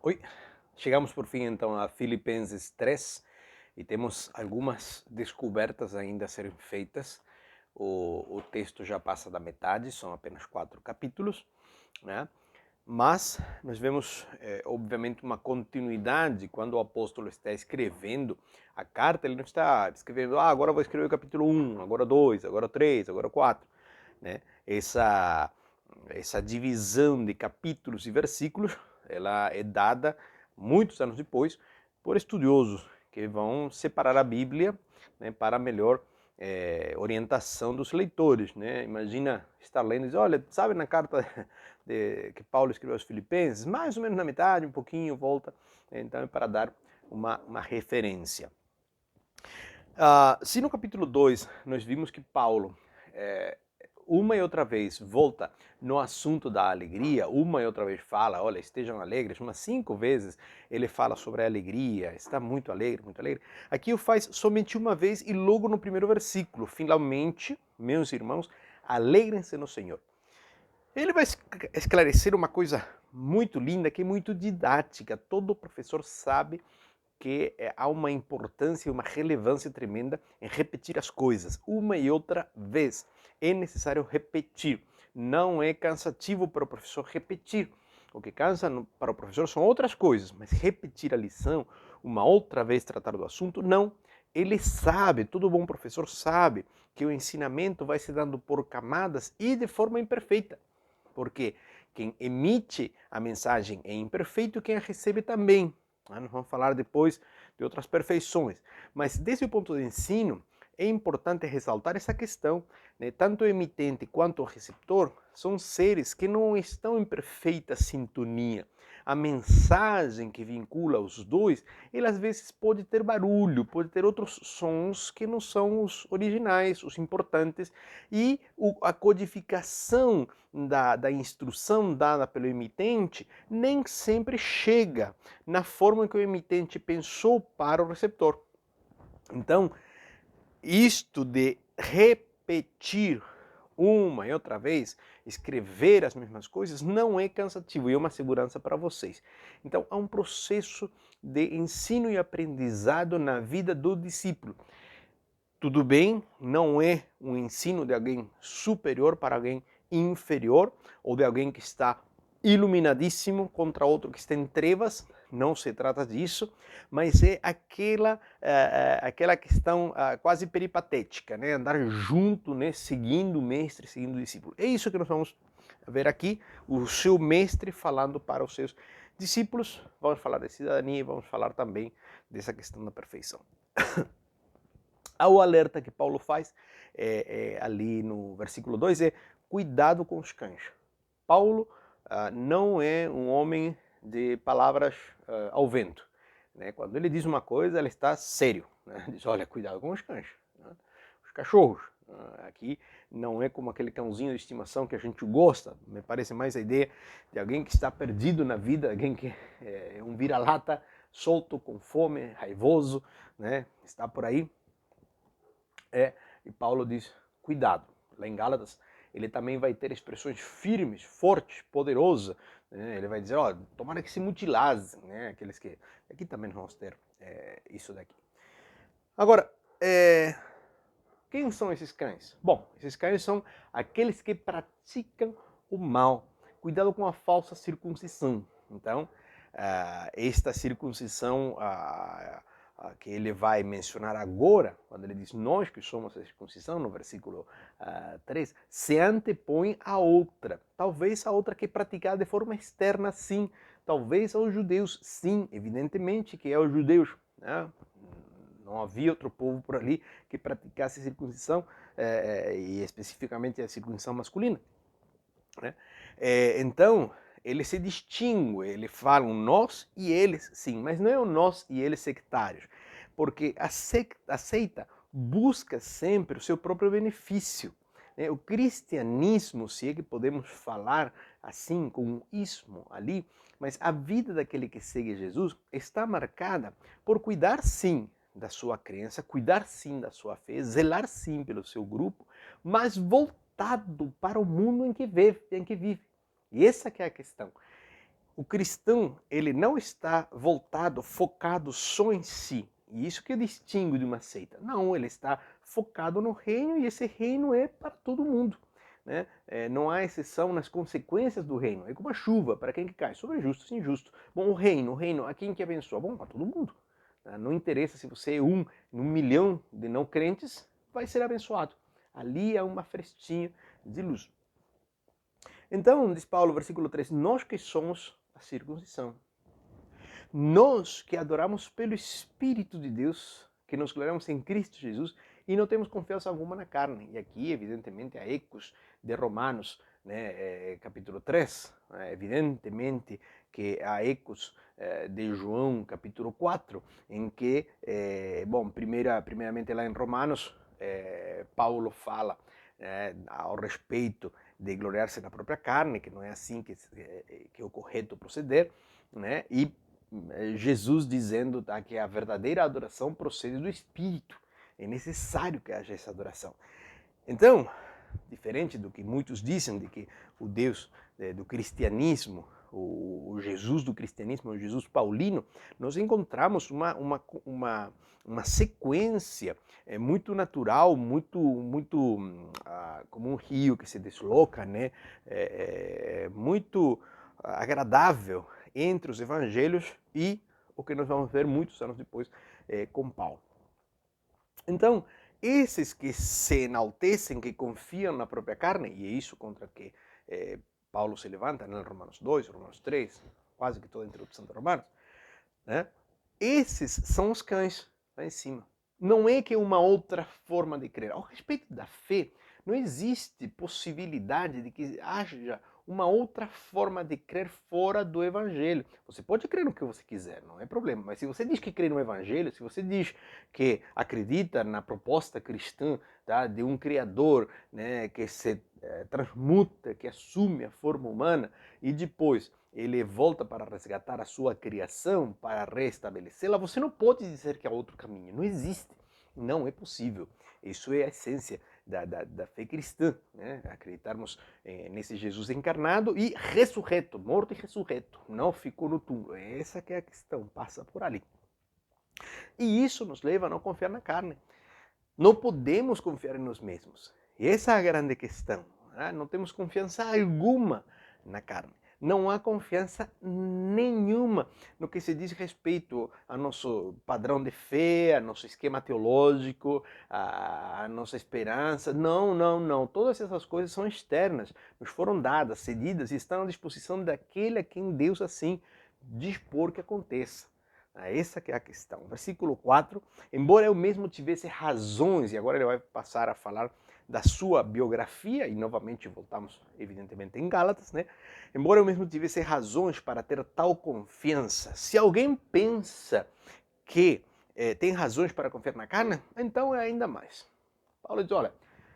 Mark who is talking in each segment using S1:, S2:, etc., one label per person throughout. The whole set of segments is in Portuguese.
S1: Oi, chegamos por fim então a Filipenses 3 e temos algumas descobertas ainda a serem feitas. O texto já passa da metade, são apenas 4 capítulos, né? Mas nós vemos, obviamente, uma continuidade quando o apóstolo está escrevendo a carta. Ele não está escrevendo, agora vou escrever o capítulo 1, agora 2, agora 3, agora 4, né? Essa divisão de capítulos e versículos, ela é dada muitos anos depois por estudiosos que vão separar a Bíblia, né, para melhor orientação dos leitores, né? Imagina estar lendo e dizer, olha, sabe na carta que Paulo escreveu aos Filipenses, mais ou menos na metade, um pouquinho, volta, então é para dar uma referência. Se no capítulo 2 nós vimos que Paulo uma e outra vez volta no assunto da alegria, uma e outra vez fala, olha, estejam alegres, umas 5 vezes ele fala sobre a alegria, está muito alegre, muito alegre. Aqui o faz somente uma vez e logo no primeiro versículo, finalmente, meus irmãos, alegrem-se no Senhor. Ele vai esclarecer uma coisa muito linda, que é muito didática, todo professor sabe que há uma importância e uma relevância tremenda em repetir as coisas uma e outra vez. É necessário repetir. Não é cansativo para o professor repetir. O que cansa para o professor são outras coisas, mas repetir a lição uma outra vez, tratar do assunto, não. Ele sabe, todo bom professor sabe, que o ensinamento vai se dando por camadas e de forma imperfeita. Porque quem emite a mensagem é imperfeito e quem a recebe também. Nós vamos falar depois de outras perfeições. Mas desse ponto de ensino, é importante ressaltar essa questão, né? Tanto o emitente quanto o receptor são seres que não estão em perfeita sintonia. A mensagem que vincula os dois, ele às vezes pode ter barulho, pode ter outros sons que não são os originais, os importantes, e a codificação da instrução dada pelo emitente nem sempre chega na forma que o emitente pensou para o receptor. Então, isto de repetir uma e outra vez, escrever as mesmas coisas, não é cansativo e é uma segurança para vocês. Então, há um processo de ensino e aprendizado na vida do discípulo. Tudo bem, não é um ensino de alguém superior para alguém inferior, ou de alguém que está iluminadíssimo contra outro que está em trevas, não se trata disso, mas é aquela questão quase peripatética, né? Andar junto, né? Seguindo o mestre, seguindo o discípulo. É isso que nós vamos ver aqui, o seu mestre falando para os seus discípulos. Vamos falar de cidadania e vamos falar também dessa questão da perfeição. O alerta que Paulo faz ali no versículo 2 é cuidado com os cães. Paulo não é um homem de palavras ao vento. Né? Quando ele diz uma coisa, ele está sério. Né? Diz, olha, cuidado com os cães, né? Os cachorros. Aqui não é como aquele cãozinho de estimação que a gente gosta. Me parece mais a ideia de alguém que está perdido na vida, alguém que é um vira-lata, solto, com fome, raivoso, né? Está por aí. E Paulo diz, cuidado. Lá em Gálatas, ele também vai ter expressões firmes, fortes, poderosas. Né? Ele vai dizer, ó, tomara que se mutilassem, né? Aqueles que... Aqui também vamos ter isso daqui. Agora, quem são esses cães? Bom, esses cães são aqueles que praticam o mal. Cuidado com a falsa circuncisão. Então, esta circuncisão que ele vai mencionar agora, quando ele diz nós que somos a circuncisão, no versículo 3, se antepõe a outra. Talvez a outra que é praticada de forma externa, sim. Talvez aos judeus, sim. Evidentemente que é aos judeus, né? Não havia outro povo por ali que praticasse circuncisão, e especificamente a circuncisão masculina. Né? Então, ele se distingue, ele fala um nós e eles, sim, mas não é o nós e eles sectários, porque a seita busca sempre o seu próprio benefício. Né? O cristianismo, se é que podemos falar assim, com um ismo ali, mas a vida daquele que segue Jesus está marcada por cuidar, sim, da sua crença, cuidar sim da sua fé, zelar sim pelo seu grupo, mas voltado para o mundo em que vive. E essa que é a questão. O cristão, ele não está voltado, focado só em si. E isso que distingue de uma seita. Não, ele está focado no reino e esse reino é para todo mundo. Né? Não há exceção nas consequências do reino. É como a chuva, para quem que cai? Sobre justos e injustos. Bom, o reino, a quem que abençoa? Bom, para todo mundo. Não interessa se você é um em 1 milhão de não crentes, vai ser abençoado. Ali há uma frestinha de luz. Então, diz Paulo, versículo 3, nós que somos a circuncisão, nós que adoramos pelo Espírito de Deus, que nos gloriamos em Cristo Jesus e não temos confiança alguma na carne. E aqui, evidentemente, há ecos de Romanos, né, capítulo 3, evidentemente que há ecos de João, capítulo 4, em que, primeiramente lá em Romanos, Paulo fala ao respeito de gloriar-se na própria carne, que não é assim que é o correto proceder, né? E Jesus dizendo que a verdadeira adoração procede do Espírito. É necessário que haja essa adoração. Então, diferente do que muitos dizem, de que o Deus do cristianismo, o Jesus do cristianismo, o Jesus paulino, nós encontramos uma sequência muito natural, muito como um rio que se desloca, né? Muito agradável entre os evangelhos e o que nós vamos ver muitos anos depois com Paulo. Então, esses que se enaltecem, que confiam na própria carne, e é isso contra que Paulo se levanta, né, em Romanos 2, Romanos 3, quase que toda a introdução de Romanos, né? Esses são os cães lá em cima. Não é que é uma outra forma de crer. Ao respeito da fé, não existe possibilidade de que haja uma outra forma de crer fora do Evangelho. Você pode crer no que você quiser, não é problema. Mas se você diz que crê no Evangelho, se você diz que acredita na proposta cristã, tá, de um Criador, né, que se transmuta, que assume a forma humana e depois ele volta para resgatar a sua criação, para restabelecê-la, você não pode dizer que há outro caminho. Não existe. Não é possível. Isso é a essência da fé cristã, né? Acreditarmos nesse Jesus encarnado e ressurreto, morto e ressurreto. Não ficou no túmulo. Essa que é a questão, passa por ali. E isso nos leva a não confiar na carne. Não podemos confiar em nós mesmos. Essa é a grande questão. Né? Não temos confiança alguma na carne. Não há confiança nenhuma no que se diz respeito ao nosso padrão de fé, ao nosso esquema teológico, à nossa esperança. Não, não, não. Todas essas coisas são externas, nos foram dadas, cedidas e estão à disposição daquele a quem Deus assim dispor que aconteça. Essa que é a questão. Versículo 4, embora eu mesmo tivesse razões, e agora ele vai passar a falar da sua biografia, e novamente voltamos evidentemente em Gálatas, né? Embora eu mesmo tivesse razões para ter tal confiança, se alguém pensa que tem razões para confiar na carne, então é ainda mais. Paulo diz, olha,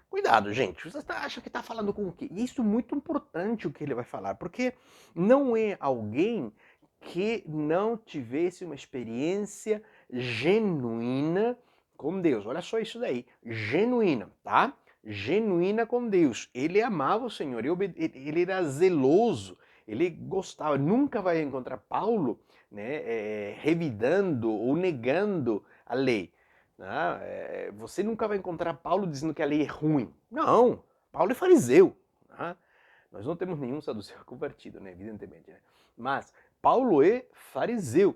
S1: cuidado gente, você acha que está falando com o quê? E isso é muito importante o que ele vai falar, porque não é alguém que não tivesse uma experiência genuína com Deus. Olha só isso daí, genuína, tá? Genuína com Deus. Ele amava o Senhor, ele era zeloso, ele gostava. Nunca vai encontrar Paulo, né, revidando ou negando a lei. Você nunca vai encontrar Paulo dizendo que a lei é ruim. Não, Paulo é fariseu. Nós não temos nenhum saduceu convertido, né, evidentemente. Né? Mas Paulo é fariseu.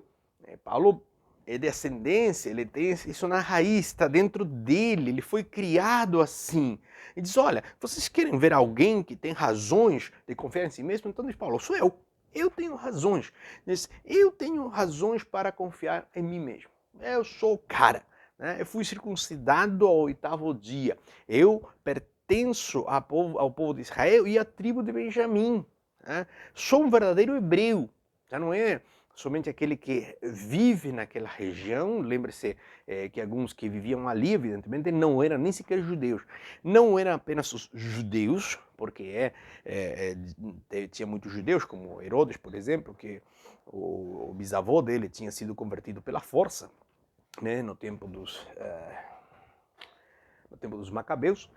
S1: Paulo é de ascendência, ele tem isso na raiz, está dentro dele, ele foi criado assim. E diz, olha, vocês querem ver alguém que tem razões de confiar em si mesmo? Então diz Paulo, sou eu. Eu tenho razões. Diz, eu tenho razões para confiar em mim mesmo. Eu sou o cara. Né? Eu fui circuncidado ao 8º dia. Eu pertenço ao povo de Israel e à tribo de Benjamim. Né? Sou um verdadeiro hebreu. Já não é somente aquele que vive naquela região. Lembre-se que alguns que viviam ali, evidentemente, não eram nem sequer judeus. Não eram apenas os judeus, porque tinha muitos judeus, como Herodes, por exemplo, que o bisavô dele tinha sido convertido pela força, né, no tempo dos Macabeus.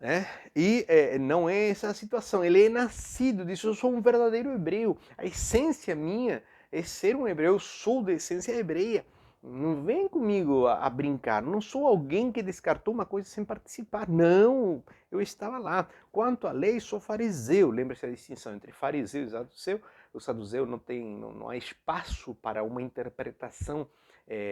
S1: né? E não é essa a situação. Ele é nascido disso. Eu sou um verdadeiro hebreu. A essência minha é ser um hebreu. Eu sou de essência hebreia. Não vem comigo a brincar. Não sou alguém que descartou uma coisa sem participar. Não, eu estava lá. Quanto à lei, sou fariseu. Lembra-se da distinção entre fariseu e saduceu? O saduceu não há espaço para uma interpretação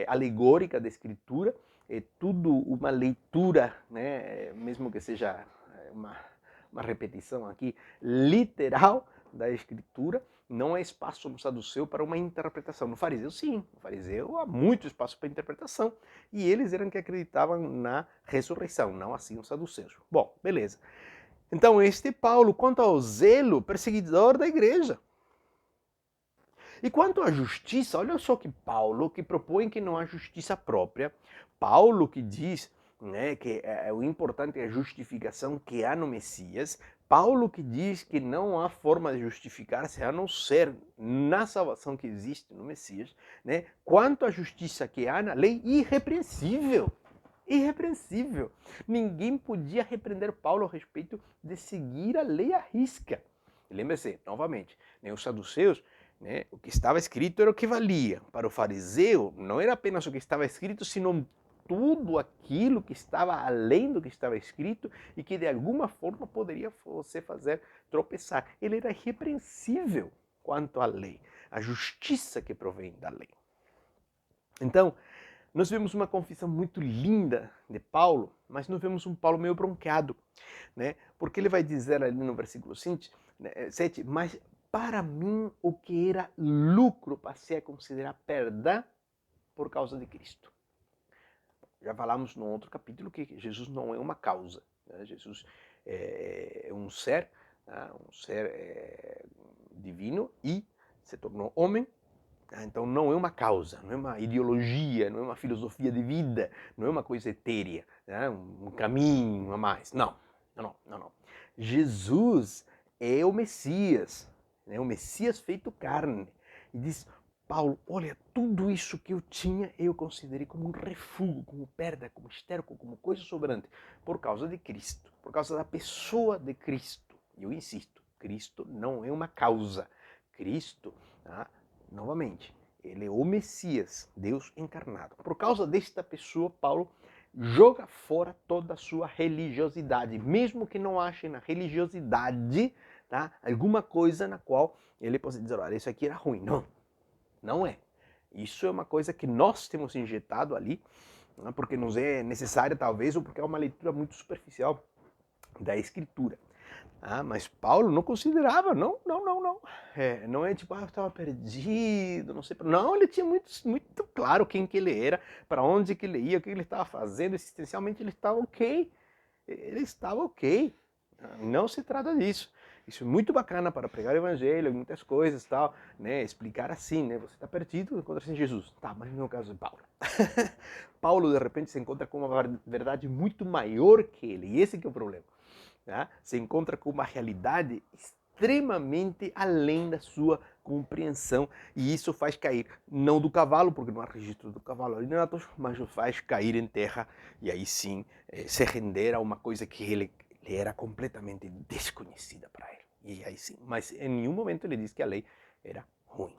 S1: alegórica da escritura. É tudo uma leitura, né, mesmo que seja uma repetição aqui, literal da escritura. Não há espaço no saduceu para uma interpretação. No fariseu, sim. No fariseu há muito espaço para interpretação. E eles eram que acreditavam na ressurreição, não assim os saduceus. Bom, beleza. Então, este Paulo, quanto ao zelo, perseguidor da igreja. E quanto à justiça, olha só que Paulo que propõe que não há justiça própria, Paulo que diz, né, que o importante é a justificação que há no Messias, Paulo que diz que não há forma de justificar-se a não ser na salvação que existe no Messias, né? Quanto à justiça que há na lei, irrepreensível. Irrepreensível. Ninguém podia repreender Paulo a respeito de seguir a lei à risca. Lembre-se, novamente, né, os saduceus, né, o que estava escrito era o que valia. Para o fariseu, não era apenas o que estava escrito, sino tudo aquilo que estava além do que estava escrito e que de alguma forma poderia você fazer tropeçar. Ele era irrepreensível quanto à lei, a justiça que provém da lei. Então, nós vemos uma confissão muito linda de Paulo, mas nós vemos um Paulo meio bronqueado, né? Porque ele vai dizer ali no versículo 7, mas para mim o que era lucro passei a considerar perda por causa de Cristo. Já falamos no outro capítulo que Jesus não é uma causa, né? Jesus é um ser, né? Um ser divino e se tornou homem. Então não é uma causa, não é uma ideologia, não é uma filosofia de vida, não é uma coisa etérea, né? Um caminho a mais. Não, não, não, não. Jesus é o Messias, né? O Messias feito carne. E diz, Paulo, olha, tudo isso que eu tinha, eu considerei como um refúgio, como perda, como esterco, como coisa sobrante, por causa de Cristo, por causa da pessoa de Cristo. E eu insisto, Cristo não é uma causa. Cristo, tá? Novamente, ele é o Messias, Deus encarnado. Por causa desta pessoa, Paulo joga fora toda a sua religiosidade, mesmo que não ache na religiosidade, tá, alguma coisa na qual ele possa dizer, olha, isso aqui era ruim. Não, não é. Isso é uma coisa que nós temos injetado ali, né, porque nos é necessária talvez, ou porque é uma leitura muito superficial da Escritura. Mas Paulo não considerava, não. Não é tipo, eu estava perdido, não sei. Não, ele tinha muito claro quem que ele era, para onde que ele ia, o que ele estava fazendo, existencialmente ele estava ok. Ele estava ok. Não se trata disso. Isso é muito bacana para pregar o evangelho, muitas coisas tal, né? Explicar assim, né? Você está perdido, encontra-se em Jesus. Tá, mas não é o caso de Paulo. Paulo, de repente, se encontra com uma verdade muito maior que ele, e esse que é o problema. Tá? Se encontra com uma realidade extremamente além da sua compreensão e isso faz cair, não do cavalo, porque não há registro do cavalo ali natos, mas o faz cair em terra e aí sim se render a uma coisa que ele era completamente desconhecida para ele. E aí sim, mas em nenhum momento ele diz que a lei era ruim.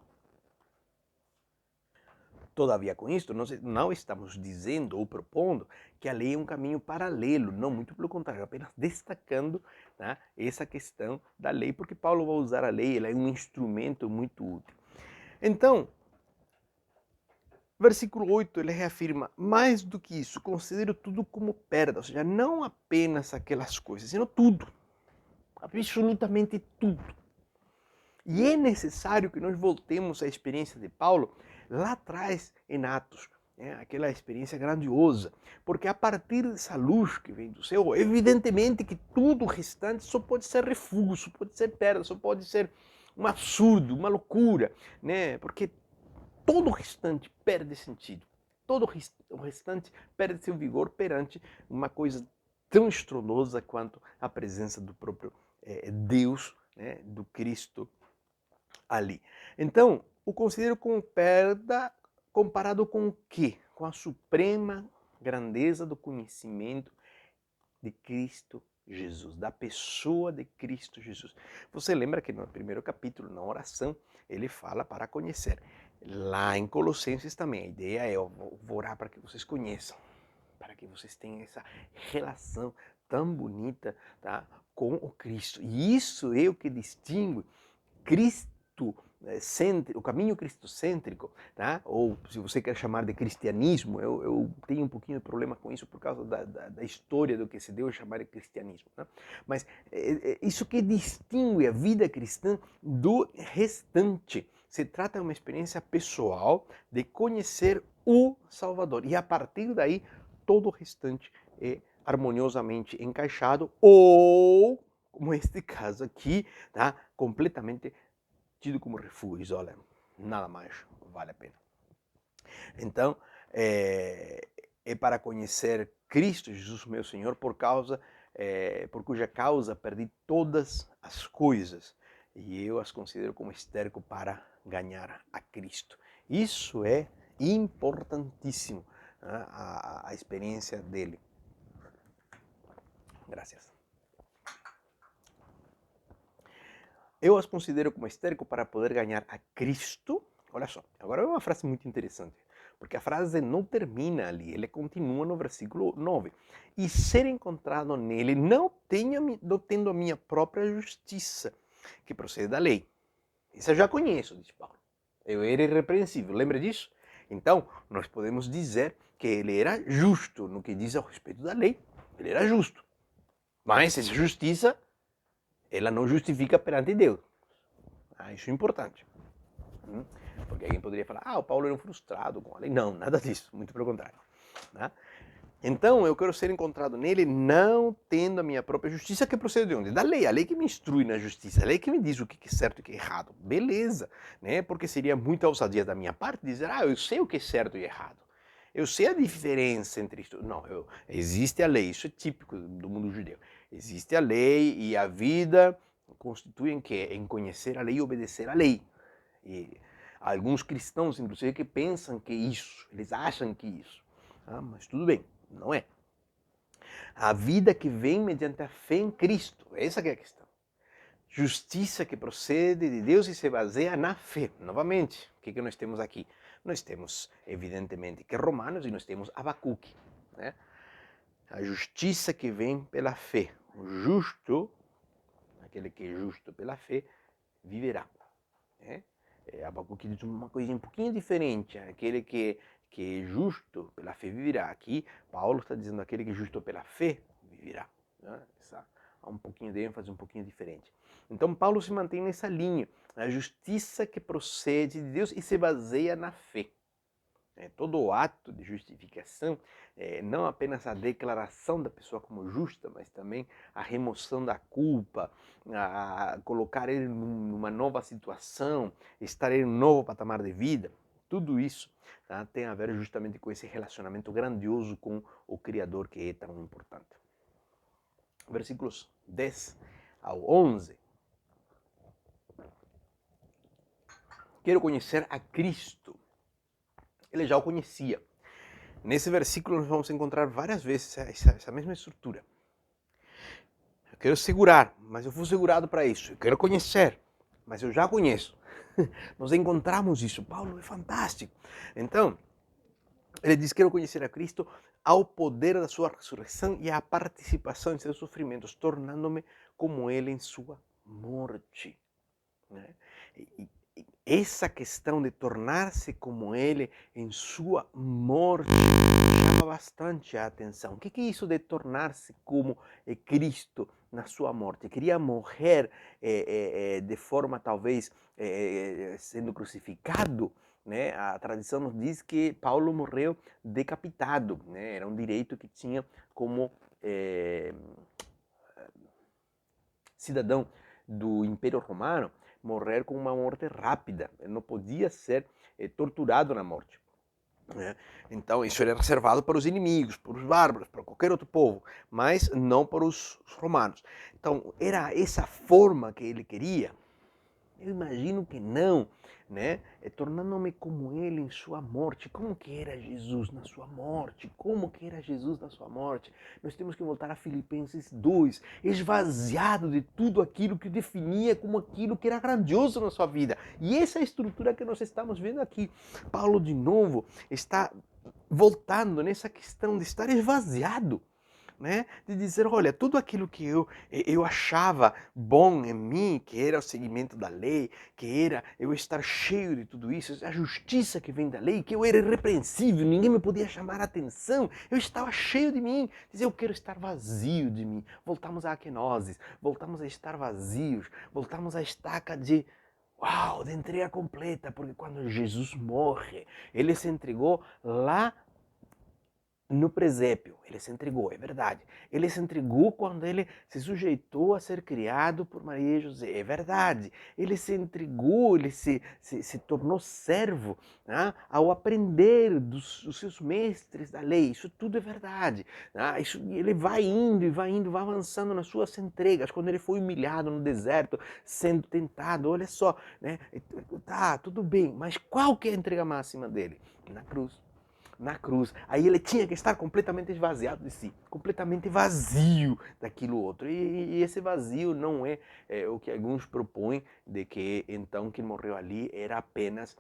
S1: Todavia, com isto, nós não estamos dizendo ou propondo que a lei é um caminho paralelo, não, muito pelo contrário, apenas destacando, né, essa questão da lei, porque Paulo vai usar a lei, ela é um instrumento muito útil. Então, versículo 8, ele reafirma, mais do que isso, considero tudo como perda, ou seja, não apenas aquelas coisas, sino tudo, absolutamente tudo. E é necessário que nós voltemos à experiência de Paulo lá atrás em Atos, né? Aquela experiência grandiosa, porque a partir dessa luz que vem do céu, evidentemente que tudo o restante só pode ser refúgio, só pode ser perda, só pode ser um absurdo, uma loucura, né? Porque todo o restante perde sentido, todo o restante perde seu vigor perante uma coisa tão estrondosa quanto a presença do próprio Deus, né? Do Cristo ali. Então, o considero como perda comparado com o quê? Com a suprema grandeza do conhecimento de Cristo Jesus, da pessoa de Cristo Jesus. Você lembra que no primeiro capítulo, na oração, ele fala para conhecer. Lá em Colossenses também, a ideia é, eu vou orar para que vocês conheçam, para que vocês tenham essa relação tão bonita, tá, com o Cristo. E isso é o que distingue Cristo, o caminho cristocêntrico, tá? Ou se você quer chamar de cristianismo, eu tenho um pouquinho de problema com isso por causa da história do que se deu a chamar de cristianismo. Né? Mas isso que distingue a vida cristã do restante. Se trata de uma experiência pessoal de conhecer o Salvador. E a partir daí, todo o restante é harmoniosamente encaixado ou, como este caso aqui, tá, completamente tido como refúgio. Olha, nada mais vale a pena. Então, é para conhecer Cristo Jesus, meu Senhor, por cuja causa perdi todas as coisas e eu as considero como esterco para ganhar a Cristo. Isso é importantíssimo, né? a experiência dele. Graças. Eu as considero como esterco para poder ganhar a Cristo. Olha só, agora é uma frase muito interessante, porque a frase não termina ali, ele continua no versículo 9. E ser encontrado nele, não tendo a minha própria justiça, que procede da lei. Isso eu já conheço, diz Paulo. Eu era irrepreensível, lembra disso? Então, nós podemos dizer que ele era justo no que diz ao respeito da lei. Ele era justo. Mas essa justiça, ela não justifica perante Deus. Isso é importante. Porque alguém poderia falar, o Paulo era um frustrado com a lei. Não, nada disso, muito pelo contrário. Né? Então, eu quero ser encontrado nele não tendo a minha própria justiça, que procede de onde? Da lei, a lei que me instrui na justiça, a lei que me diz o que é certo e o que é errado. Beleza, né? Porque seria muita ousadia da minha parte dizer, eu sei o que é certo e errado. Eu sei a diferença entre isto. Não, existe a lei, isso é típico do mundo judeu. Existe a lei e a vida constitui em quê? Em conhecer a lei e obedecer a lei. E alguns cristãos, inclusive, que pensam que isso, eles acham que isso. Mas tudo bem, não é. A vida que vem mediante a fé em Cristo, essa que é a questão. Justiça que procede de Deus e se baseia na fé. Novamente, o que nós temos aqui? Nós temos, evidentemente, que Romanos e nós temos Abacuque. Né? A justiça que vem pela fé. O justo, aquele que é justo pela fé, viverá. Né? Abacuque diz uma coisinha um pouquinho diferente. Aquele que é justo pela fé viverá. Aqui, Paulo está dizendo aquele que é justo pela fé viverá. Né? Há um pouquinho de ênfase, um pouquinho diferente. Então, Paulo se mantém nessa linha. A justiça que procede de Deus e se baseia na fé. Todo o ato de justificação, não apenas a declaração da pessoa como justa, mas também a remoção da culpa, a colocar ele numa nova situação, estar em um novo patamar de vida, tudo isso, tá, tem a ver justamente com esse relacionamento grandioso com o Criador que é tão importante. Versículos 10 ao 11. Quero conhecer a Cristo. Ele já o conhecia. Nesse versículo nós vamos encontrar várias vezes essa mesma estrutura. Eu quero segurar, mas eu fui segurado para isso. Eu quero conhecer, mas eu já conheço. Nós encontramos isso. Paulo é fantástico. Então, ele diz: quero conhecer a Cristo ao poder da sua ressurreição e à participação em seus sofrimentos, tornando-me como ele em sua morte. Essa questão de tornar-se como ele em sua morte chama bastante a atenção. O que é isso de tornar-se como Cristo na sua morte? Queria morrer de forma talvez sendo crucificado. Né? A tradição nos diz que Paulo morreu decapitado. Né? Era um direito que tinha como cidadão do Império Romano morrer com uma morte rápida. Ele não podia ser torturado na morte. Né? Então isso era reservado para os inimigos, para os bárbaros, para qualquer outro povo, mas não para os romanos. Então era essa forma que ele queria? Eu imagino que não. né? Tornando-me como ele em sua morte. Como que era Jesus na sua morte? Como que era Jesus na sua morte? Nós temos que voltar a Filipenses 2, esvaziado de tudo aquilo que definia como aquilo que era grandioso na sua vida. E essa é a estrutura que nós estamos vendo aqui. Paulo, de novo, está voltando nessa questão de estar esvaziado. Né? De dizer, olha, tudo aquilo que eu achava bom em mim, que era o seguimento da lei, que era eu estar cheio de tudo isso, a justiça que vem da lei, que eu era irrepreensível, ninguém me podia chamar a atenção, eu estava cheio de mim, dizer, eu quero estar vazio de mim. Voltamos à kenosis, voltamos a estar vazios, voltamos à estaca de uau, de entrega completa, porque quando Jesus morre, ele se entregou lá no presépio, ele se entregou, é verdade. Ele se entregou quando ele se sujeitou a ser criado por Maria e José, é verdade. Ele se entregou, ele se tornou servo, né, ao aprender dos seus mestres da lei, isso tudo é verdade. Né? Ele vai indo, vai avançando nas suas entregas. Quando ele foi humilhado no deserto, sendo tentado, olha só, né? Tá, tudo bem, mas qual que é a entrega máxima dele? Na cruz. Na cruz. Aí ele tinha que estar completamente esvaziado de si, completamente vazio daquilo outro. E esse vazio não é o que alguns propõem, de que então quem morreu ali era apenas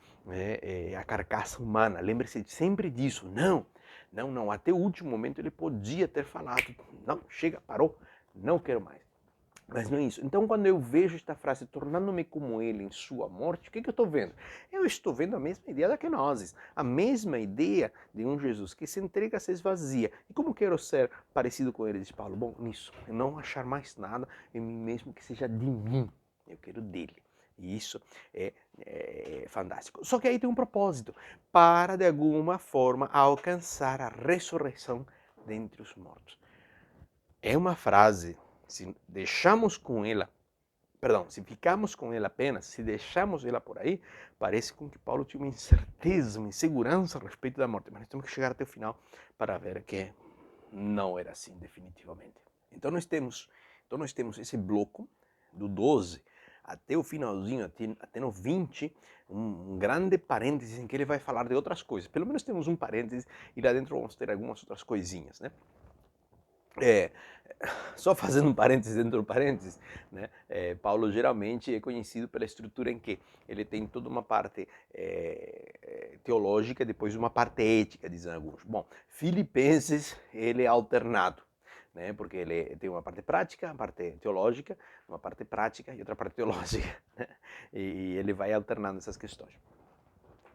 S1: a carcaça humana. Lembre-se sempre disso. Não, não, não. Até o último momento ele podia ter falado, não, chega, parou, não quero mais. Mas não é isso. Então, quando eu vejo esta frase, tornando-me como ele em sua morte, o que eu estou vendo? Eu estou vendo a mesma ideia da kenosis, a mesma ideia de um Jesus que se entrega, se esvazia. E como quero ser parecido com ele, diz Paulo? Bom, nisso, não achar mais nada em mim mesmo que seja de mim. Eu quero dele. E isso é fantástico. Só que aí tem um propósito, para de alguma forma alcançar a ressurreição dentre os mortos. É uma frase. Se deixamos com ela, perdão, se ficamos com ela apenas, se deixamos ela por aí, parece com que Paulo tinha uma incerteza, uma insegurança a respeito da morte. Mas nós temos que chegar até o final para ver que não era assim definitivamente. Então nós temos esse bloco do 12 até o finalzinho, até no 20, um grande parênteses em que ele vai falar de outras coisas. Pelo menos temos um parênteses e lá dentro vamos ter algumas outras coisinhas, né? Só fazendo um parênteses dentro do parênteses, né? Paulo geralmente é conhecido pela estrutura em que ele tem toda uma parte teológica, depois uma parte ética, dizem alguns. Bom, Filipenses ele é alternado, né? Porque ele tem uma parte prática, uma parte teológica, uma parte prática e outra parte teológica, né? E ele vai alternando essas questões.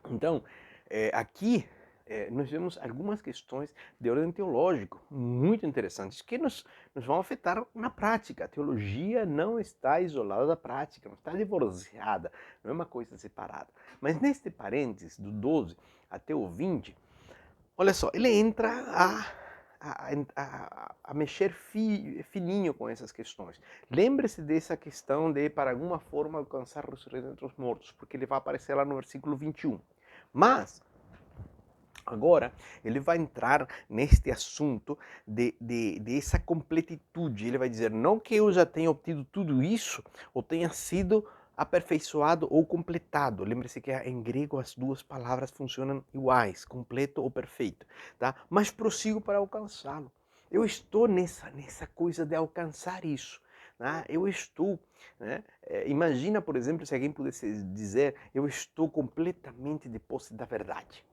S1: Então, aqui nós vemos algumas questões de ordem teológico muito interessantes que nos vão afetar na prática. A teologia não está isolada da prática, não está divorciada, não é uma coisa separada. Mas neste parênteses, do 12 até o 20, olha só, ele entra a mexer fininho com essas questões. Lembre-se dessa questão de, para alguma forma, alcançar a ressurreição entre os mortos, porque ele vai aparecer lá no versículo 21. Mas, agora, ele vai entrar neste assunto dessa completitude. Ele vai dizer, não que eu já tenha obtido tudo isso, ou tenha sido aperfeiçoado ou completado. Lembre-se que em grego as duas palavras funcionam iguais, completo ou perfeito, tá? Mas prossigo para alcançá-lo. Eu estou nessa coisa de alcançar isso. Né? Eu estou, né? Imagina, por exemplo, se alguém pudesse dizer, eu estou completamente de posse da verdade.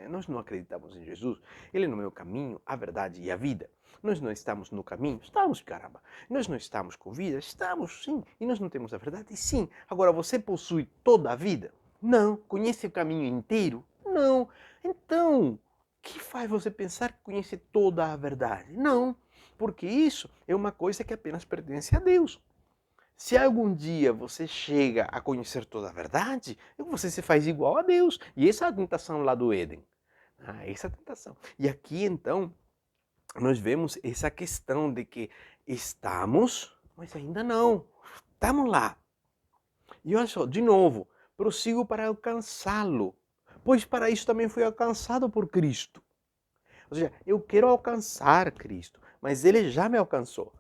S1: Nós não acreditamos em Jesus, ele é no meu caminho, a verdade e a vida. Nós não estamos no caminho? Estamos, caramba. Nós não estamos com vida? Estamos, sim. E nós não temos a verdade? Sim. Agora, você possui toda a vida? Não. Conhece o caminho inteiro? Não. Então, o que faz você pensar que conhece toda a verdade? Não. Porque isso é uma coisa que apenas pertence a Deus. Se algum dia você chega a conhecer toda a verdade, você se faz igual a Deus. E essa é a tentação lá do Éden. Essa é a tentação. E aqui, então, nós vemos essa questão de que estamos, mas ainda não. Estamos lá. E olha só, de novo, prossigo para alcançá-lo. Pois para isso também fui alcançado por Cristo. Ou seja, eu quero alcançar Cristo, mas ele já me alcançou.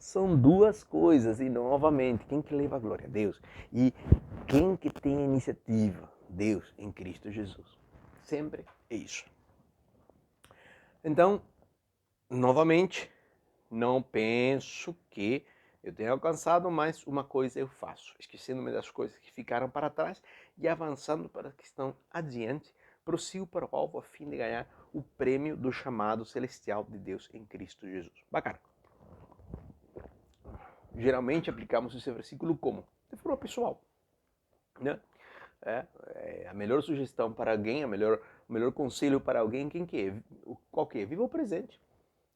S1: São duas coisas, e novamente, quem que leva a glória? Deus. E quem que tem a iniciativa? Deus em Cristo Jesus. Sempre é isso. Então, novamente, não penso que eu tenha alcançado, mas uma coisa eu faço, esquecendo-me das coisas que ficaram para trás e avançando para as que estão adiante, prossigo para o alvo a fim de ganhar o prêmio do chamado celestial de Deus em Cristo Jesus. Bacana. Geralmente aplicamos esse versículo como? De forma pessoal. Né? A melhor sugestão para alguém, o melhor conselho para alguém, quem que é? Qual que é? Viva o presente.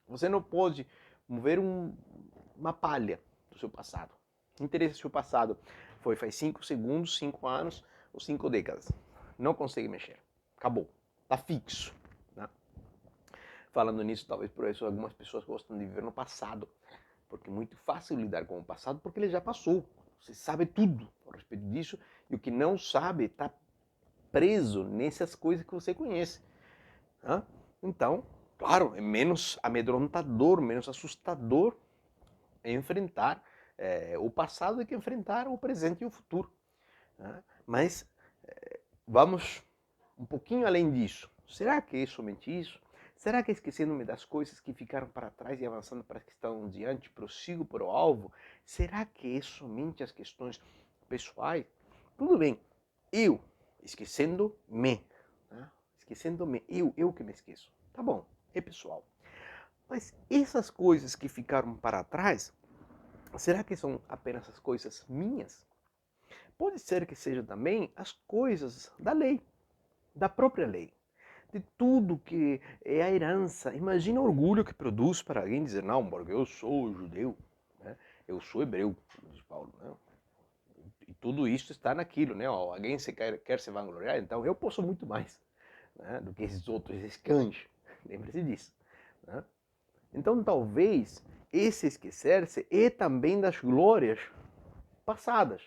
S1: Você não pode mover uma palha do seu passado. Não interessa se o passado foi faz 5 segundos, 5 anos ou 5 décadas. Não consegue mexer. Acabou. Está fixo. Né? Falando nisso, talvez por isso algumas pessoas gostam de viver no passado. Porque é muito fácil lidar com o passado porque ele já passou. Você sabe tudo a respeito disso e o que não sabe está preso nessas coisas que você conhece. Né? Então, claro, é menos amedrontador, menos assustador enfrentar o passado do que enfrentar o presente e o futuro. Né? Mas vamos um pouquinho além disso. Será que é somente isso? Será que esquecendo-me das coisas que ficaram para trás e avançando para as que estão diante, prossigo para o alvo? Será que é somente as questões pessoais? Tudo bem, eu, esquecendo-me, né? Esquecendo-me, eu que me esqueço. Tá bom, é pessoal. Mas essas coisas que ficaram para trás, será que são apenas as coisas minhas? Pode ser que sejam também as coisas da lei, da própria lei. De tudo que é a herança. Imagina o orgulho que produz para alguém dizer, não, porque eu sou judeu, né? Eu sou hebreu, diz Paulo. Né? E tudo isso está naquilo, né? Alguém quer se vangloriar, então eu posso muito mais, né? Do que esses outros, esses cães. Lembre-se disso. Né? Então talvez esse esquecer-se é também das glórias passadas.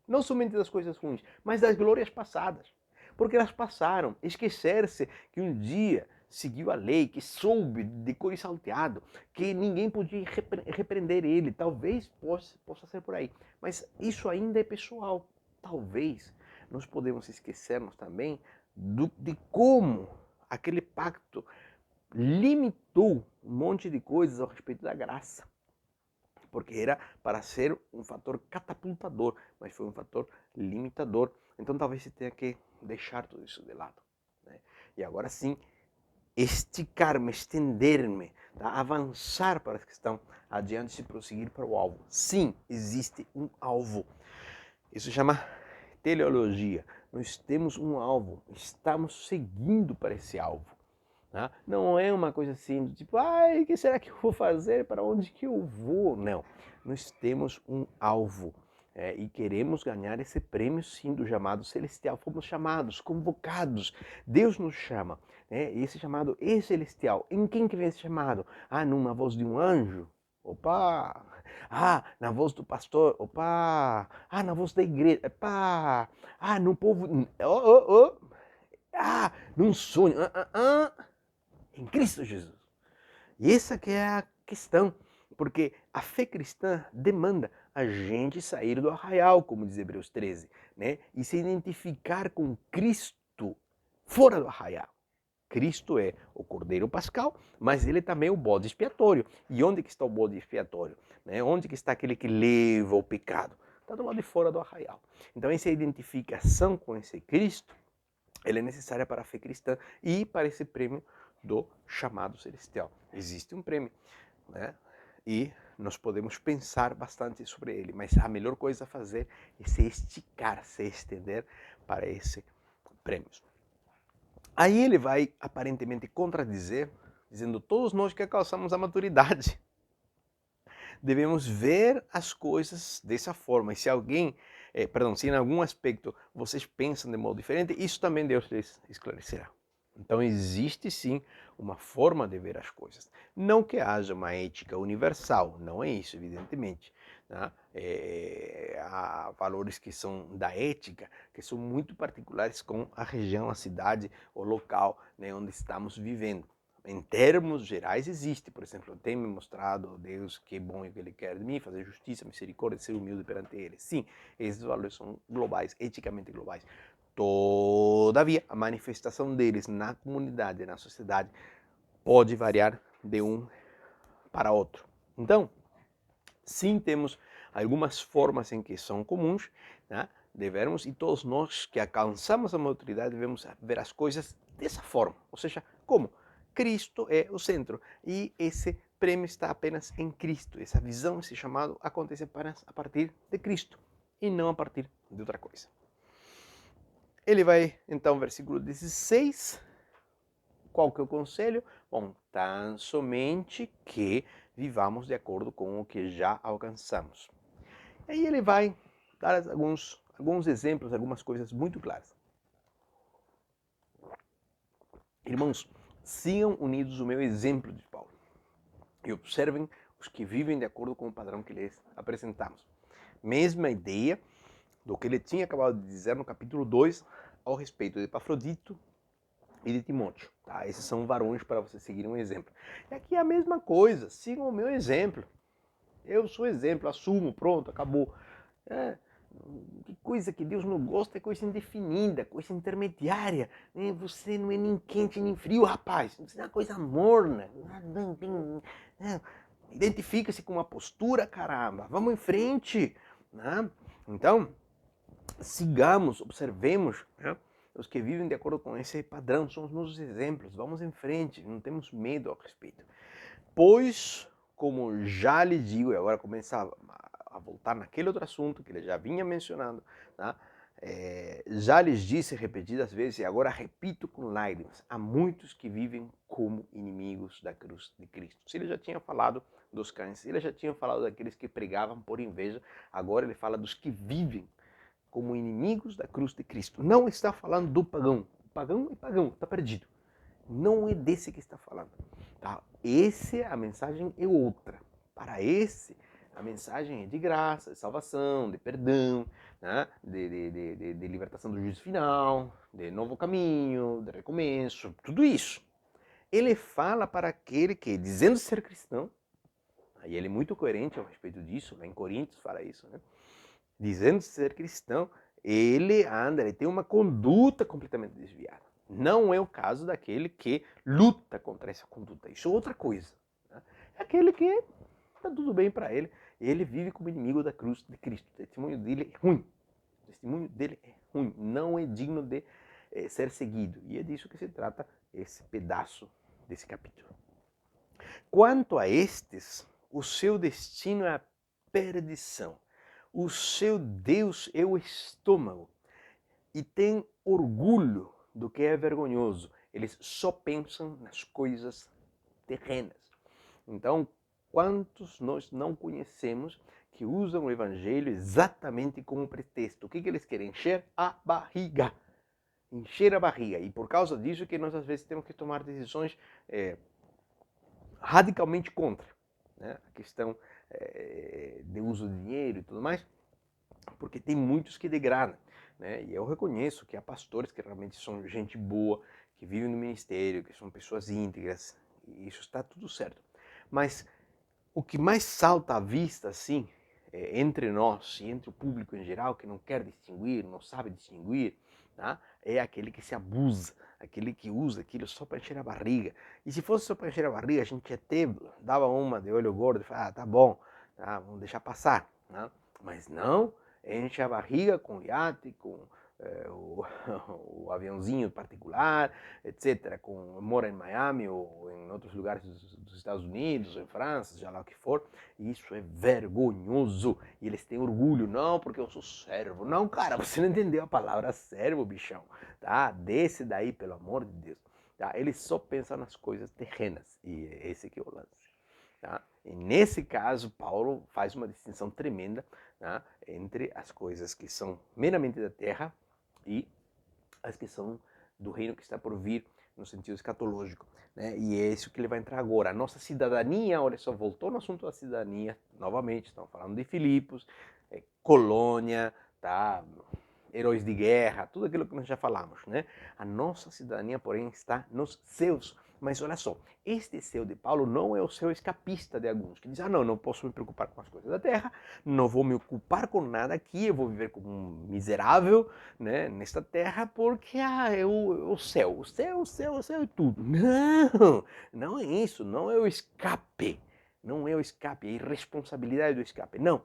S1: Não somente das coisas ruins, mas das glórias passadas. Porque elas passaram. Esquecer-se que um dia seguiu a lei, que soube de cor e salteado, que ninguém podia repreender ele. Talvez possa ser por aí. Mas isso ainda é pessoal. Talvez nós podemos esquecermos também de como aquele pacto limitou um monte de coisas a respeito da graça. Porque era para ser um fator catapultador, mas foi um fator limitador. Então talvez você tenha que deixar tudo isso de lado. Né? E agora sim, esticar-me, estender-me, tá? Avançar para a questão adiante e prosseguir para o alvo. Sim, existe um alvo. Isso se chama teleologia. Nós temos um alvo, estamos seguindo para esse alvo. Tá? Não é uma coisa assim, tipo, ai, o que será que eu vou fazer? Para onde que eu vou? Não. Nós temos um alvo e queremos ganhar esse prêmio, sim, do chamado celestial. Fomos chamados, convocados. Deus nos chama. E esse chamado é celestial. Em quem que vem esse chamado? Ah, numa voz de um anjo? Opa! Ah, na voz do pastor? Opa! Ah, na voz da igreja? Opa! Ah, no povo? Ah, num sonho? Em Cristo Jesus. E essa que é a questão, porque a fé cristã demanda a gente sair do arraial, como diz Hebreus 13, né? E se identificar com Cristo fora do arraial. Cristo é o Cordeiro Pascal, mas ele também é o bode expiatório. E onde que está o bode expiatório? Né? Onde que está aquele que leva o pecado? Está do lado de fora do arraial. Então essa identificação com esse Cristo, ela é necessária para a fé cristã e para esse prêmio do chamado celestial. Existe um prêmio, né? E nós podemos pensar bastante sobre ele, mas a melhor coisa a fazer é se esticar, se estender para esse prêmio. Aí ele vai aparentemente contradizer, dizendo todos nós que alcançamos a maturidade devemos ver as coisas dessa forma. E se alguém, se em algum aspecto vocês pensam de modo diferente, isso também Deus lhes esclarecerá. Então existe sim uma forma de ver as coisas. Não que haja uma ética universal, não é isso, evidentemente. Né? Há valores que são da ética, que são muito particulares com a região, a cidade, o local, né, onde estamos vivendo. em termos gerais existe. Por exemplo, tem me mostrado Deus que é bom e o que Ele quer de mim, fazer justiça, misericórdia, ser humilde perante Ele. Sim, esses valores são globais, eticamente globais. Todavia, a manifestação deles na comunidade, na sociedade, pode variar de um para outro. Então, sim, temos algumas formas em que são comuns, né, de vermos, e todos nós que alcançamos a maturidade devemos ver as coisas dessa forma. Ou seja, como Cristo é o centro e esse prêmio está apenas em Cristo. Essa visão, esse chamado acontece apenas a partir de Cristo e não a partir de outra coisa. Ele vai, então, versículo 16. Qual que é o conselho? Bom, tão somente que vivamos de acordo com o que já alcançamos. E aí ele vai dar alguns exemplos, algumas coisas muito claras. Irmãos, sigam unidos o meu exemplo de Paulo e observem os que vivem de acordo com o padrão que lhes apresentamos. Mesma ideia do que ele tinha acabado de dizer no capítulo 2 ao respeito de Epafrodito e de Timóteo. Tá? Esses são varões para você seguir um exemplo. E aqui é a mesma coisa, sigam o meu exemplo. Eu sou exemplo, assumo, pronto, acabou. Que coisa que Deus não gosta é coisa indefinida, coisa intermediária. Você não é nem quente nem frio, rapaz. Você é uma coisa morna. Identifica-se com uma postura, caramba. Vamos em frente. Né? Então, sigamos, observemos, né? Os que vivem de acordo com esse padrão são os nossos exemplos. Vamos em frente, não temos medo ao respeito. Pois, como já lhe digo, e agora começa a voltar naquele outro assunto que ele já vinha mencionando, tá? Já lhes disse repetidas vezes, e agora repito com lágrimas, há muitos que vivem como inimigos da cruz de Cristo. Se ele já tinha falado dos cães, ele já tinha falado daqueles que pregavam por inveja, agora ele fala dos que vivem como inimigos da cruz de Cristo. Não está falando do pagão. O pagão é pagão, está perdido. Não é desse que está falando. Tá? A mensagem é outra. Para esse, a mensagem é de graça, de salvação, de perdão, né? de libertação do juízo final, de novo caminho, de recomeço, tudo isso. Ele fala para aquele que, dizendo ser cristão, e ele é muito coerente a respeito disso, lá em Coríntios fala isso, né? Dizendo ser cristão, ele tem uma conduta completamente desviada. Não é o caso daquele que luta contra essa conduta. Isso é outra coisa. Né? É aquele que está tudo bem para ele. Ele vive como inimigo da cruz de Cristo. O testemunho dele é ruim. O testemunho dele é ruim. Não é digno de ser seguido. E é disso que se trata esse pedaço desse capítulo. Quanto a estes, o seu destino é a perdição. O seu Deus é o estômago e tem orgulho do que é vergonhoso. Eles só pensam nas coisas terrenas. Então, quantos nós não conhecemos que usam o evangelho exatamente como pretexto? O que eles querem? Encher a barriga. Encher a barriga. E por causa disso que nós às vezes temos que tomar decisões radicalmente contra, né? A questão de uso de dinheiro e tudo mais, porque tem muitos que degradam, né? E eu reconheço que há pastores que realmente são gente boa, que vivem no ministério, que são pessoas íntegras, e isso está tudo certo. Mas o que mais salta à vista, assim, entre nós e entre o público em geral, que não quer distinguir, não sabe distinguir, tá? É aquele que se abusa, aquele que usa aquilo só para encher a barriga. E se fosse só para encher a barriga, a gente até dava uma de olho gordo e falava, tá bom, tá, vamos deixar passar. Né? Mas não, enche a barriga com iate, com o aviãozinho particular, etc. Mora em Miami ou em outros lugares dos Estados Unidos, ou em França, já lá o que for. E isso é vergonhoso. E eles têm orgulho, não, porque eu sou servo. Não, cara, você não entendeu a palavra servo, bichão. Tá? Desce daí, pelo amor de Deus. Tá? Eles só pensam nas coisas terrenas. E esse que é o lance. Tá? E nesse caso, Paulo faz uma distinção tremenda, tá? Entre as coisas que são meramente da terra e as que são do reino que está por vir, no sentido escatológico. Né? E é isso que ele vai entrar agora. A nossa cidadania, olha só, voltou no assunto da cidadania, novamente, estamos falando de Filipos, Colônia, tá? heróis de guerra, tudo aquilo que nós já falamos, né? A nossa cidadania, porém, está nos céus. Mas olha só, este céu de Paulo não é o céu escapista de alguns, que dizem, não, não posso me preocupar com as coisas da terra, não vou me ocupar com nada aqui, eu vou viver como um miserável, né, nesta terra, porque é o céu, o céu é tudo. Não, não é isso, não é o escape, não é o escape, é a irresponsabilidade do escape, não.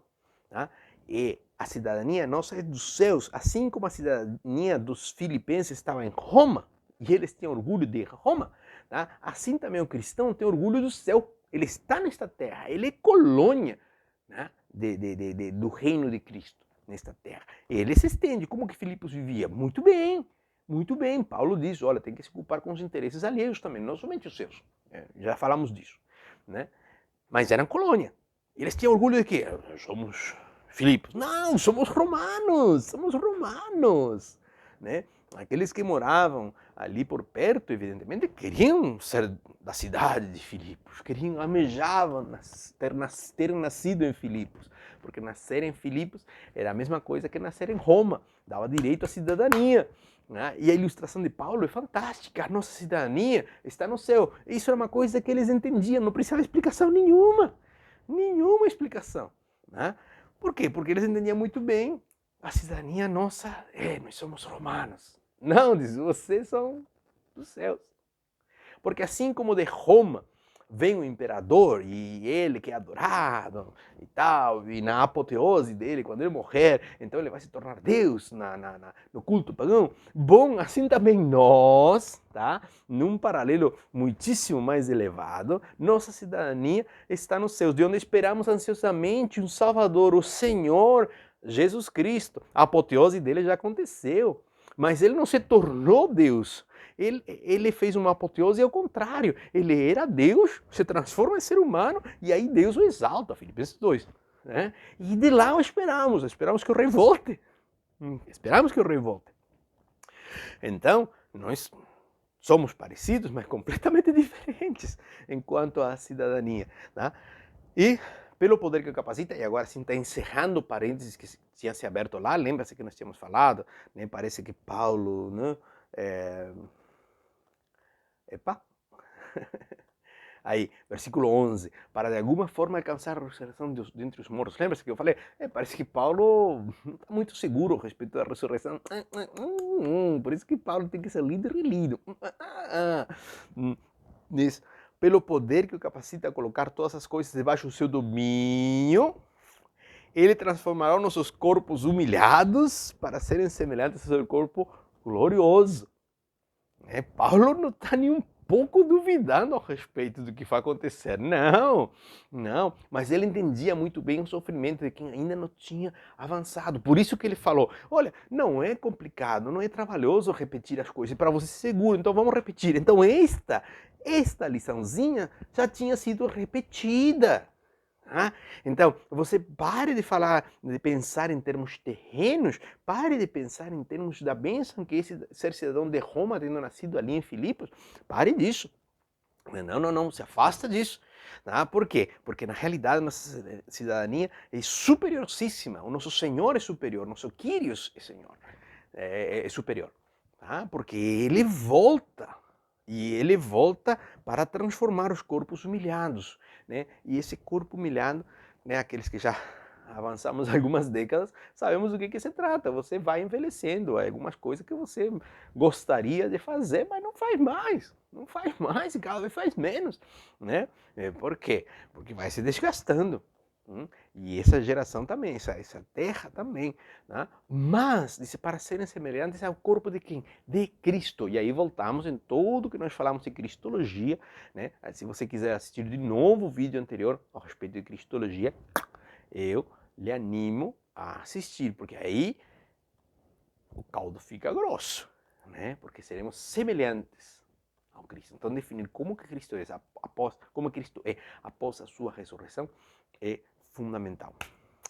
S1: Tá? E a cidadania nossa é dos céus, assim como a cidadania dos filipenses estava em Roma, e eles tinham orgulho de Roma, tá? Assim também o cristão tem orgulho do céu. Ele está nesta terra, ele é colônia, né? do reino de Cristo nesta terra. Ele se estende. Como que Filipos vivia? Muito bem, muito bem. Paulo diz, olha, tem que se ocupar com os interesses alheios também, não somente os seus. Já falamos disso. Né? Mas eram colônia. Eles tinham orgulho de quê? Somos Filipos. Não, somos romanos, né? Aqueles que moravam ali por perto, evidentemente, queriam ser da cidade de Filipos, almejavam ter nascido em Filipos, porque nascer em Filipos era a mesma coisa que nascer em Roma, dava direito à cidadania. Né? E a ilustração de Paulo é fantástica, a nossa cidadania está no céu. Isso era uma coisa que eles entendiam, não precisava explicação nenhuma explicação. Né? Por quê? Porque eles entendiam muito bem a cidadania nossa, nós somos romanos. Não, diz, vocês são dos céus. Porque assim como de Roma vem o imperador e ele que é adorado e tal, e na apoteose dele, quando ele morrer, então ele vai se tornar Deus no culto pagão. Bom, assim também nós, tá? Num paralelo muitíssimo mais elevado, nossa cidadania está nos céus, de onde esperamos ansiosamente um Salvador, o Senhor Jesus Cristo. A apoteose dele já aconteceu. Mas ele não se tornou Deus. Ele fez uma apoteose ao contrário. Ele era Deus, se transforma em ser humano e aí Deus o exalta, Filipenses 2. Né? E de lá o esperamos que o rei volte. Esperamos que o rei volte. Então, nós somos parecidos, mas completamente diferentes em quanto à cidadania. Tá? E pelo poder que o capacita, e agora sim está encerrando o parênteses que tinha se aberto lá, lembra-se que nós tínhamos falado, né? Parece que Paulo, né? Epa! Aí, versículo 11, para de alguma forma alcançar a ressurreição dentre os mortos. Lembra-se que eu falei? Parece que Paulo não está muito seguro a respeito da ressurreição. Por isso que Paulo tem que ser líder e lido. Diz, pelo poder que o capacita a colocar todas as coisas debaixo do seu domínio, ele transformará nossos corpos humilhados para serem semelhantes ao seu corpo glorioso. Paulo não está nem um pouco duvidando a respeito do que vai acontecer. Não, mas ele entendia muito bem o sofrimento de quem ainda não tinha avançado. Por isso que ele falou, olha, não é complicado, não é trabalhoso repetir as coisas, para você ser seguro, então vamos repetir. Então esta liçãozinha já tinha sido repetida. Então, você pare de falar, de pensar em termos terrenos, pare de pensar em termos da bênção que esse ser cidadão de Roma, tendo nascido ali em Filipos, pare disso. Não, se afasta disso. Por quê? Porque na realidade a nossa cidadania é superiorcíssima, o nosso Senhor é superior, nosso Kyrios é Senhor, é superior. Porque Ele volta. E ele volta para transformar os corpos humilhados. Né? E esse corpo humilhado, né, aqueles que já avançamos algumas décadas, sabemos do que se trata. Você vai envelhecendo, algumas coisas que você gostaria de fazer, mas não faz mais. Não faz mais e cada vez faz menos. Né? Por quê? Porque vai se desgastando. E essa geração também, essa terra também. Né? Mas, disse, para serem semelhantes ao corpo de quem? De Cristo. E aí voltamos em tudo que nós falamos de cristologia. Né? Se você quiser assistir de novo o vídeo anterior a respeito de cristologia, eu lhe animo a assistir, porque aí o caldo fica grosso. Né? Porque seremos semelhantes ao Cristo. Então, definir como que Cristo é como Cristo é após a sua ressurreição é fundamental.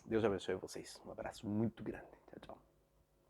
S1: Deus abençoe vocês. Um abraço muito grande. Tchau, tchau.